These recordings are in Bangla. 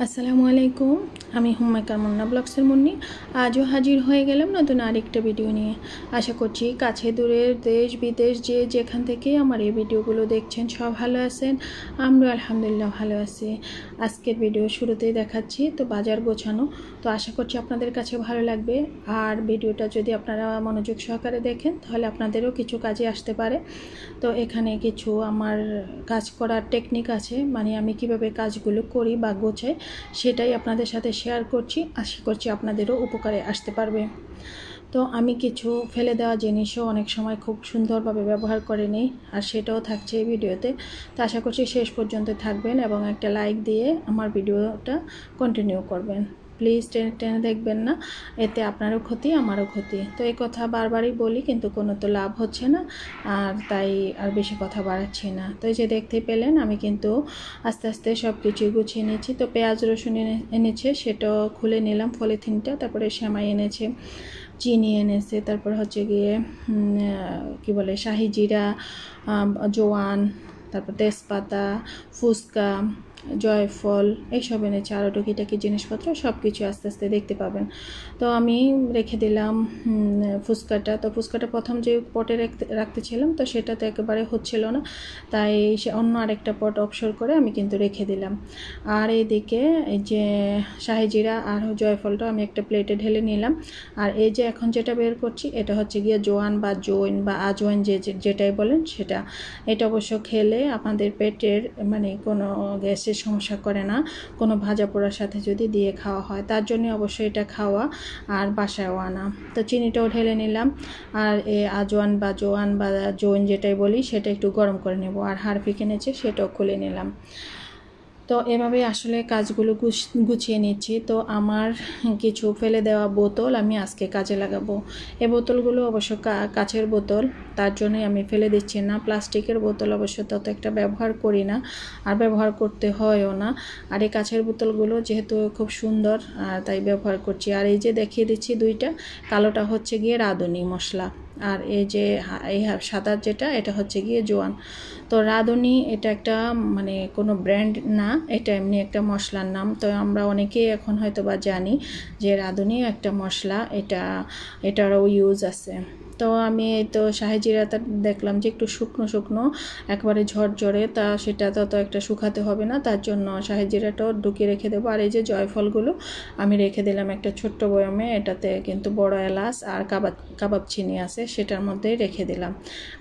আসসালামু আলাইকুম, আমি হুম্মায়কার মুন্না ব্লগসের মুন্নি। আজও হাজির হয়ে গেলাম নতুন আরেকটা ভিডিও নিয়ে। আশা করছি কাছে দূরের দেশ বিদেশ যেখান থেকে আমার এই ভিডিওগুলো দেখছেন সব ভালো আছেন। আমরা আলহামদুলিল্লাহ ভালো আছি। আজকের ভিডিও শুরুতেই দেখাচ্ছি তো বাজার গোছানো। তো আশা করছি আপনাদের কাছে ভালো লাগবে। আর ভিডিওটা যদি আপনারা মনোযোগ সহকারে দেখেন তাহলে আপনাদেরও কিছু কাজে আসতে পারে। তো এখানে কিছু আমার কাজ করার টেকনিক আছে, মানে আমি কিভাবে কাজগুলো করি বা গোছাই সেটাই আপনাদের সাথে শেয়ার করছি। আশা করছি আপনাদেরও উপকারে আসতে পারবে। তো আমি কিছু ফেলে দেওয়া জিনিসও অনেক সময় খুব সুন্দরভাবে ব্যবহার করে নিই, আর সেটাও থাকছে এই ভিডিওতে। তো আশা করছি শেষ পর্যন্ত থাকবেন এবং একটা লাইক দিয়ে আমার ভিডিওটা কন্টিনিউ করবেন। প্লিজ টেনে টেনে দেখবেন না, এতে আপনারও ক্ষতি আমারও ক্ষতি। তো এই কথা বারবারই বলি, কিন্তু কোনো তো লাভ হচ্ছে না, আর তাই আর বেশি কথা বাড়াচ্ছি না। তো এই যে দেখতে পেলেন আমি কিন্তু আস্তে আস্তে সব কিছুই গুছিয়ে নিচ্ছি। তো পেঁয়াজ রসুন এনেছে, সেটাও খুলে নিলাম পলিথিনটা। তারপরে সেমাই এনেছে, চিনি এনেছে, তারপর হচ্ছে গিয়ে কি বলে শাহি জিরা, জোয়ান, তারপর তেজপাতা, ফুচকা, জয়ফল এইসব এনেছে, আরও টুকিটাকি জিনিসপত্র সব কিছু আস্তে আস্তে দেখতে পাবেন। তো আমি রেখে দিলাম ফুচকাটা। তো ফুচকাটা প্রথম যে পটে রাখতেছিলাম তো সেটাতে একেবারে হচ্ছিল না, তাই সে অন্য আরেকটা পট অবসর করে আমি কিন্তু রেখে দিলাম। আর এইদিকে এই যে শাহি জিরা আর জয়ফলটা আমি একটা প্লেটে ঢেলে নিলাম। আর এই যে এখন যেটা বের করছি এটা হচ্ছে গিয়ে জোয়ান বা জৈন বা আজওয়াইন যেটাই বলেন সেটা। এটা অবশ্য খেলে আপনাদের পেটের মানে কোনো গ্যাসের সমস্যা করে না, কোনো ভাজা পোড়ার সাথে যদি দিয়ে খাওয়া হয়, তার জন্য অবশ্যই এটা খাওয়া আর বাসায়ও আনা। তো চিনিটাও ঢেলে নিলাম, আর আজওয়ান বা জোয়ান বা জৈন যেটাই বলি সেটা একটু গরম করে নেব। আর হারপিক এনেছে সেটাও খুলে নিলাম। তো এভাবে আসলে কাজগুলো গুছিয়ে নিচ্ছি। তো আমার কিছু ফেলে দেওয়া বোতল আমি আজকে কাজে লাগাবো। এই বোতলগুলো অবশ্য কাচের বোতল, তার জন্যই আমি ফেলে দিচ্ছি না। প্লাস্টিকের বোতল অবশ্য তত একটা ব্যবহার করি না, আর ব্যবহার করতে হয়ও না। আর এই কাচের বোতলগুলো যেহেতু খুব সুন্দর তাই ব্যবহার করছি। আর এই যে দেখিয়ে দিচ্ছি দুইটা, কালোটা হচ্ছে গিয়ে রাঁধুনি মশলা, আর এই যে এই সাদা যেটা এটা হচ্ছে গিয়ে জোয়ান। তো রাঁধুনি এটা একটা মানে কোনো ব্র্যান্ড না, এটা এমনি একটা মশলার নাম। তো আমরা অনেকেই এখন হয়তো বা জানি যে রাঁধুনি একটা মশলা, এটারও ইউজ আছে। তো আমি এই তো শাহি জিরাটা দেখলাম যে একটু শুকনো শুকনো একবারে ঝরঝরে, তা সেটা তত একটা শুকাতে হবে না, তার জন্য শাহি জিরাটাও ঢুকিয়ে রেখে দেবো। আর এই যে জয়ফলগুলো আমি রেখে দিলাম একটা ছোট্ট বয়ামে, এটাতে কিন্তু বড় এলাচ আর কাবাব চিনি আছে, সেটার মধ্যেই রেখে দিলাম।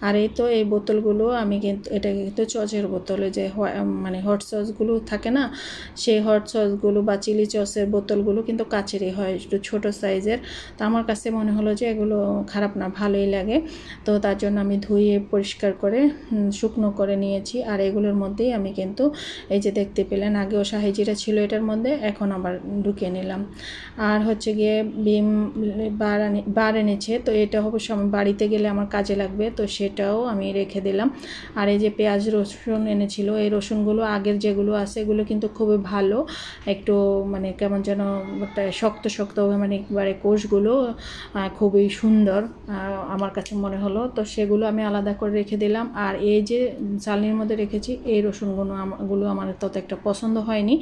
আর এই তো এই বোতলগুলো আমি কিন্তু এটা কিন্তু চচের বোতলে যে মানে হট সসগুলো থাকে না, সেই হট সসগুলো বা চিলি সসের বোতলগুলো কিন্তু কাচেরই হয়, একটু ছোটো সাইজের। তো আমার কাছে মনে হলো যে এগুলো খারাপ না, ভালোই লাগে। তো তার জন্য আমি ধুয়ে পরিষ্কার করে শুকনো করে নিয়েছি। আর এগুলোর মধ্যেই আমি কিন্তু এই যে দেখতে পেলেন আগেও শাহি জিরা ছিল এটার মধ্যে, এখন আবার ঢুকিয়ে নিলাম। আর হচ্ছে গিয়ে বিম বার এনেছে, তো এটা অবশ্য আমি বাড়িতে গেলে আমার কাজে লাগবে, তো সেটাও আমি রেখে দিলাম। আর এই যে পেঁয়াজ রসুন এনেছিল, এই রসুনগুলো আগের যেগুলো আছে এগুলো কিন্তু খুবই ভালো, একটু মানে কেমন যেন শক্ত শক্ত, মানে একবারে কোষগুলো খুবই সুন্দর আমার কাছে মনে হলো। তো সেগুলো আমি আলাদা করে রেখে দিলাম। আর এই যে চালনির মধ্যে রেখেছি এই রসুনগুলো আমার তত একটা পছন্দ হয়নি,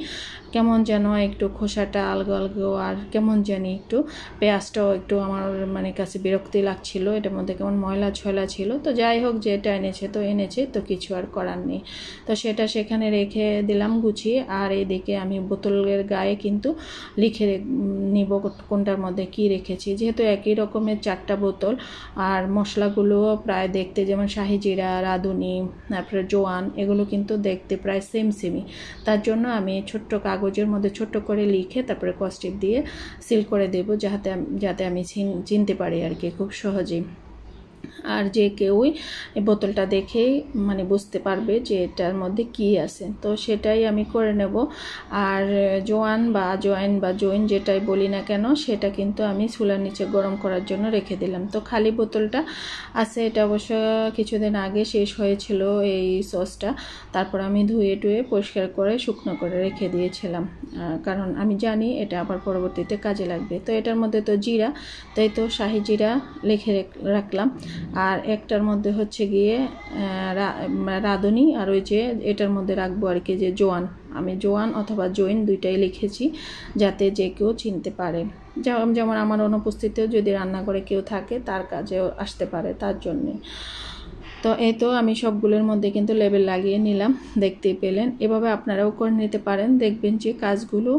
কেমন যেন একটু খোসাটা আলগো আলগো, আর কেমন জানি একটু পেঁয়াজটাও একটু আমার মানে কাছে বিরক্তি লাগছিল, এটার মধ্যে কেমন ময়লা ছয়লা ছিল। তো যাই হোক, যেটা এনেছে তো কিছু আর করার নেই। তো সেটা সেখানে রেখে দিলাম গুছিয়ে। আর এদিকে আমি বোতলের গায়ে কিন্তু লিখে নিব কোনটার মধ্যে কি রেখেছি, যেহেতু একই রকমের 4টা বোতল। আর মশলাগুলো প্রায় দেখতে যেমন শাহি জিরা, রাঁধুনি, তারপরে জোয়ান, এগুলো কিন্তু দেখতে প্রায় সেমই। তার জন্য আমি ছোট্ট কাগজের মধ্যে ছোট্ট করে লিখে তারপরে কস্টিপ দিয়ে সিল করে দেব, যাতে আমি চিনতে পারি আর কি খুব সহজেই। আর যে কেউই এই বোতলটা দেখেই মানে বুঝতে পারবে যে এটার মধ্যে কি আছে। তো সেটাই আমি করে নেব। আর জোয়ান বা জয়েন বা জৈন যেটাই বলি না কেন, সেটা কিন্তু আমি চুলার নিচে গরম করার জন্য রেখে দিলাম। তো খালি বোতলটা আছে, এটা অবশ্য কিছুদিন আগে শেষ হয়েছিল এই সসটা। তারপর আমি ধুয়ে টুয়ে পরিষ্কার করে শুকনো করে রেখে দিয়েছিলাম, কারণ আমি জানি এটা আবার পরবর্তীতে কাজে লাগবে। তো এটার মধ্যে তো জিরা, তাই তো শাহি জিরা লিখে রাখলাম। আর একটার মধ্যে হচ্ছে গিয়ে রাঁধুনি, আর ওই যে এটার মধ্যে রাখবো আর কি যে জোয়ান। আমি জোয়ান অথবা জৈন দুইটাই লিখেছি যাতে যে কেউ চিনতে পারে, যেমন আমার অনুপস্থিতিতেও যদি রান্নাঘরে কেউ থাকে তার কাজেও আসতে পারে, তার জন্যে। তো এই তো আমি সবগুলোর মধ্যে কিন্তু লেবেল লাগিয়ে নিলাম, দেখতেই পেলেন। এভাবে আপনারাও করে নিতে পারেন, দেখবেন যে কাজগুলো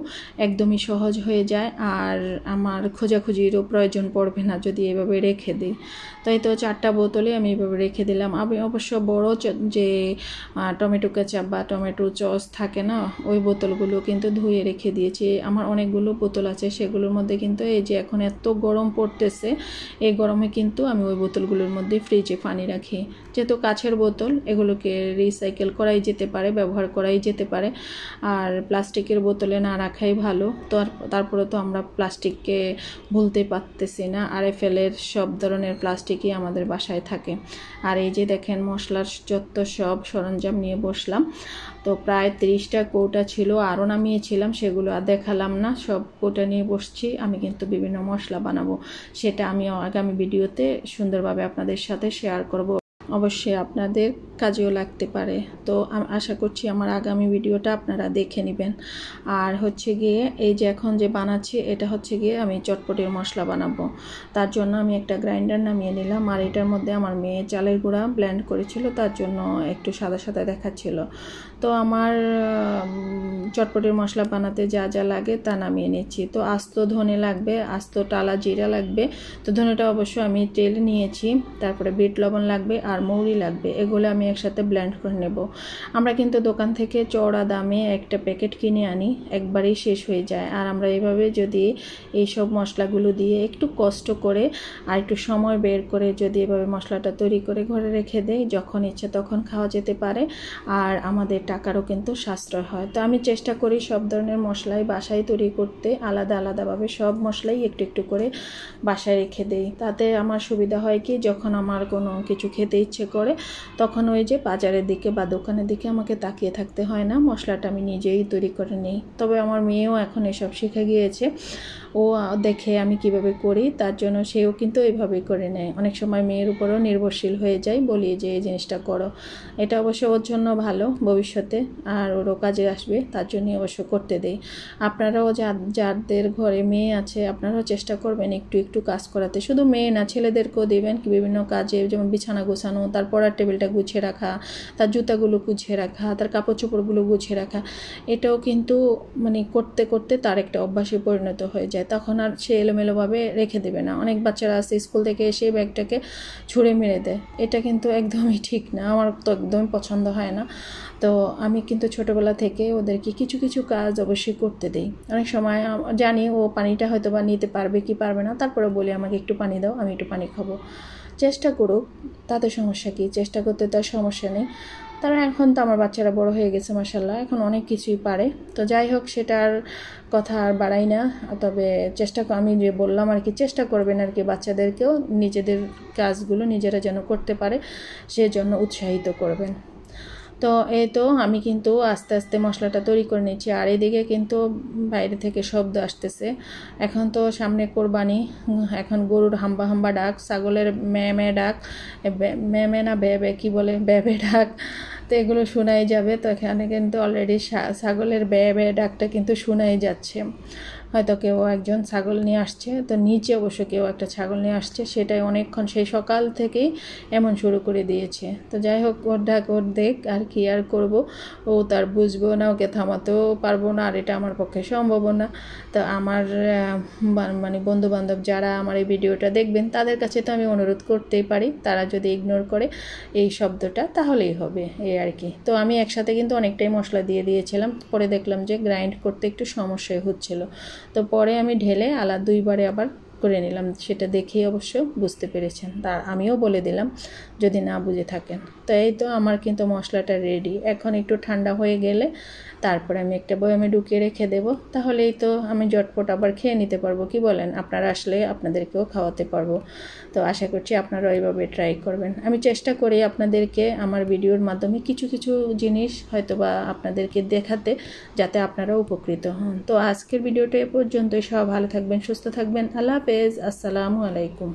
একদমই সহজ হয়ে যায় আর আমার খোঁজাখুঁজিরও প্রয়োজন পড়বে না যদি এভাবে রেখে দিই। তো এই তো 4টা বোতলে আমি এভাবে রেখে দিলাম। আমি অবশ্য বড় যে টমেটো কেচাপ বা টমেটো সস থাকে না, ওই বোতলগুলো কিন্তু ধুয়ে রেখে দিয়েছি। আমার অনেকগুলো বোতল আছে, সেগুলোর মধ্যে কিন্তু এই যে এখন এত গরম পড়তেছে, এই গরমে কিন্তু আমি ওই বোতলগুলোর মধ্যে ফ্রিজে পানি রাখি। যেহেতু কাছের বোতল, এগুলোকে রিসাইকেল করাই যেতে পারে, ব্যবহার করাই যেতে পারে, আর প্লাস্টিকের বোতলে না রাখাই ভালো। তো তারপরে তো আমরা প্লাস্টিককে ভুলতে পারতেছি না, আরএফএলের সব ধরনের প্লাস্টিকই আমাদের বাসায় থাকে। আর এই যে দেখেন মশলার যত সব সরঞ্জাম নিয়ে বসলাম। তো প্রায় 30টা কৌটা ছিল, আরও নামিয়েছিলাম, সেগুলো আর দেখালাম না। সব কৌটা নিয়ে বসছি। আমি কিন্তু বিভিন্ন মশলা বানাবো, সেটা আমি আগামী ভিডিওতে সুন্দরভাবে আপনাদের সাথে শেয়ার করব। অবশ্যই আপনাদের কাজেও লাগতে পারে। তো আশা করছি আমার আগামী ভিডিওটা আপনারা দেখে নেবেন। আর হচ্ছে গিয়ে এই যে এখন যে বানাচ্ছি, এটা হচ্ছে গিয়ে আমি চটপটির মশলা বানাবো। তার জন্য আমি একটা গ্রাইন্ডার নামিয়ে নিলাম, আর এটার মধ্যে আমার মেয়ে চালের গুঁড়া ব্লেন্ড করেছিল, তার জন্য একটু সাদা সাদা দেখাচ্ছিল। তো আমার চটপটির মশলা বানাতে যা যা লাগে তা নামিয়ে নিচ্ছি। তো আস্ত ধনে লাগবে, আস্ত টালা জিরা লাগবে। তো ধনেটা অবশ্য আমি তেল নিয়েছি, তারপরে বিট লবণ লাগবে আর মৌরি লাগবে। এগুলো আমি একসাথে ব্লেন্ড করে নেব। আমরা কিন্তু দোকান থেকে চড়া দামে একটা প্যাকেট কিনে আনি, একবারেই শেষ হয়ে যায়। আর আমরা এইভাবে যদি এইসব মশলাগুলো দিয়ে একটু কষ্ট করে আর একটু সময় বের করে যদি এভাবে মশলাটা তৈরি করে ঘরে রেখে দেই, যখন ইচ্ছে তখন খাওয়া যেতে পারে, আর আমাদের টাকারও কিন্তু সাশ্রয় হয়। তো আমি চেষ্টা করি সব ধরনের মশলাই বাসায় তৈরি করতে, আলাদা আলাদাভাবে সব মশলাই একটু একটু করে বাসায় রেখে দেই। তাতে আমার সুবিধা হয় কি, যখন আমার কোনো কিছু খেতে ইচ্ছে করে তখন ওই যে বাজারের দিকে বা দোকানের দিকে আমাকে তাকিয়ে থাকতে হয় না, মশলাটা আমি নিজেই তৈরি করে নিই। তবে আমার মেয়েও এখন এসব শিখে গিয়েছে, ও দেখে আমি কিভাবে করি, তার জন্য সেও কিন্তু এইভাবেই করে নেয়। অনেক সময় মেয়ের উপরও নির্ভরশীল হয়ে যায়, বলি যে এই জিনিসটা করো। এটা অবশ্য ওর জন্য ভালো ভবিষ্যতে, আর ওরও কাজে আসবে, তার জন্যই অবশ্য করতে দেই। আপনারাও যাদের ঘরে মেয়ে আছে, আপনারাও চেষ্টা করবেন একটু একটু কাজ করাতে। শুধু মেয়ে না, ছেলেদেরকেও দেবেন বিভিন্ন কাজে, যেমন বিছানা গোছানো, তার পড়ার টেবিলটা গুছিয়ে রাখা, তার জুতাগুলো গুছিয়ে রাখা, তার কাপড় চোপড়গুলো গুছিয়ে রাখা। এটাও কিন্তু মানে করতে করতে তার একটা অভ্যাসে পরিণত হয়ে যায়, তখন আর সে এলোমেলোভাবে রেখে দেবে না। অনেক বাচ্চারা আছে স্কুল থেকে এসে ব্যাগটাকে ছুঁড়ে মেরে দেয়, এটা কিন্তু একদমই ঠিক না, আমার তো একদমই পছন্দ হয় না। তো আমি কিন্তু ছোটোবেলা থেকে ওদেরকে কিছু কিছু কাজ অবশ্যই করতে দেই। অনেক সময় জানি ও পানিটা হয়তো বা নিতে পারবে কি পারবে না, তারপরে বলি আমাকে একটু পানি দাও, আমি একটু পানি খাবো। চেষ্টা করুক, তাতে সমস্যা কি, চেষ্টা করতে তার সমস্যা নেই। তারা এখন তো আমার বাচ্চারা বড় হয়ে গেছে মাশাআল্লাহ, এখন অনেক কিছুই পারে। তো যাই হোক, সেটার কথা আর বাড়াই না। তবে আমি যে বললাম আর কি, চেষ্টা করবেন আর কি বাচ্চাদেরকেও নিজেদের কাজগুলো নিজেরা যেন করতে পারে, সেজন্য উৎসাহিত করবেন। তো এই তো আমি কিন্তু আস্তে আস্তে মশলাটা তৈরি করে নিচ্ছি। আর এদিকে কিন্তু বাইরে থেকে শব্দ আসতেছে। এখন তো সামনে কোরবানি, এখন গরুর হাম্বা হাম্বা ডাক, ছাগলের ম্যামে ডাক, ম্যামে না ব্যাবে কি বলে, ব্যাবে ডাক, তো এগুলো শোনাই যাবে। তো এখানে কিন্তু অলরেডি ছাগলের ব্যাবে ডাকটা কিন্তু শোনাই যাচ্ছে। হয়তো কেউ একজন ছাগল নিয়ে আসছে, তো নিচে অবশ্য কেউ একটা ছাগল নিয়ে আসছে, সেটাই অনেকক্ষণ সেই সকাল থেকেই এমন শুরু করে দিয়েছে। তো যাই হোক, ওর ডাক ওর দেখ, আর কি আর করব, ও তার বুঝবো না, ওকে থামাতেও পারবো না, আর এটা আমার পক্ষে সম্ভব না। তো আমার মানে বন্ধুবান্ধব যারা আমার এই ভিডিওটা দেখবেন, তাদের কাছে তো আমি অনুরোধ করতেই পারি, তারা যদি ইগনোর করে এই শব্দটা তাহলেই হবে, এই আর কি। তো আমি একসাথে কিন্তু অনেকটাই মশলা দিয়ে দিয়েছিলাম, পরে দেখলাম যে গ্রাইন্ড করতে একটু সমস্যাই হচ্ছিল। তো পরে আমি ঢেলে আলাদা 2 বারে আবার করে নিলাম, সেটা দেখেই অবশ্য বুঝতে পেরেছেন, তা আমিও বলে দিলাম যদি না বুঝে থাকেন। তো এই তো আমার কিন্তু মশলাটা রেডি। এখন একটু ঠান্ডা হয়ে গেলে তারপরে আমি একটা বয়ামে ঢুকিয়ে রেখে দেব, তাহলেই তো আমি ঝটপট আবার খেয়ে নিতে পারবো, কি বলেন? আপনারা আসলে আপনাদেরকেও খাওয়াতে পারবো। তো আশা করছি আপনারা এইভাবে ট্রাই করবেন। আমি চেষ্টা করি আপনাদেরকে আমার ভিডিওর মাধ্যমে কিছু কিছু জিনিস হয়তো বা আপনাদেরকে দেখাতে, যাতে আপনারা উপকৃত হন। তো আজকের ভিডিওটা এ পর্যন্তই। সব ভালো থাকবেন, সুস্থ থাকবেন। আল্লাহ হাফেজ, আসসালামু আলাইকুম।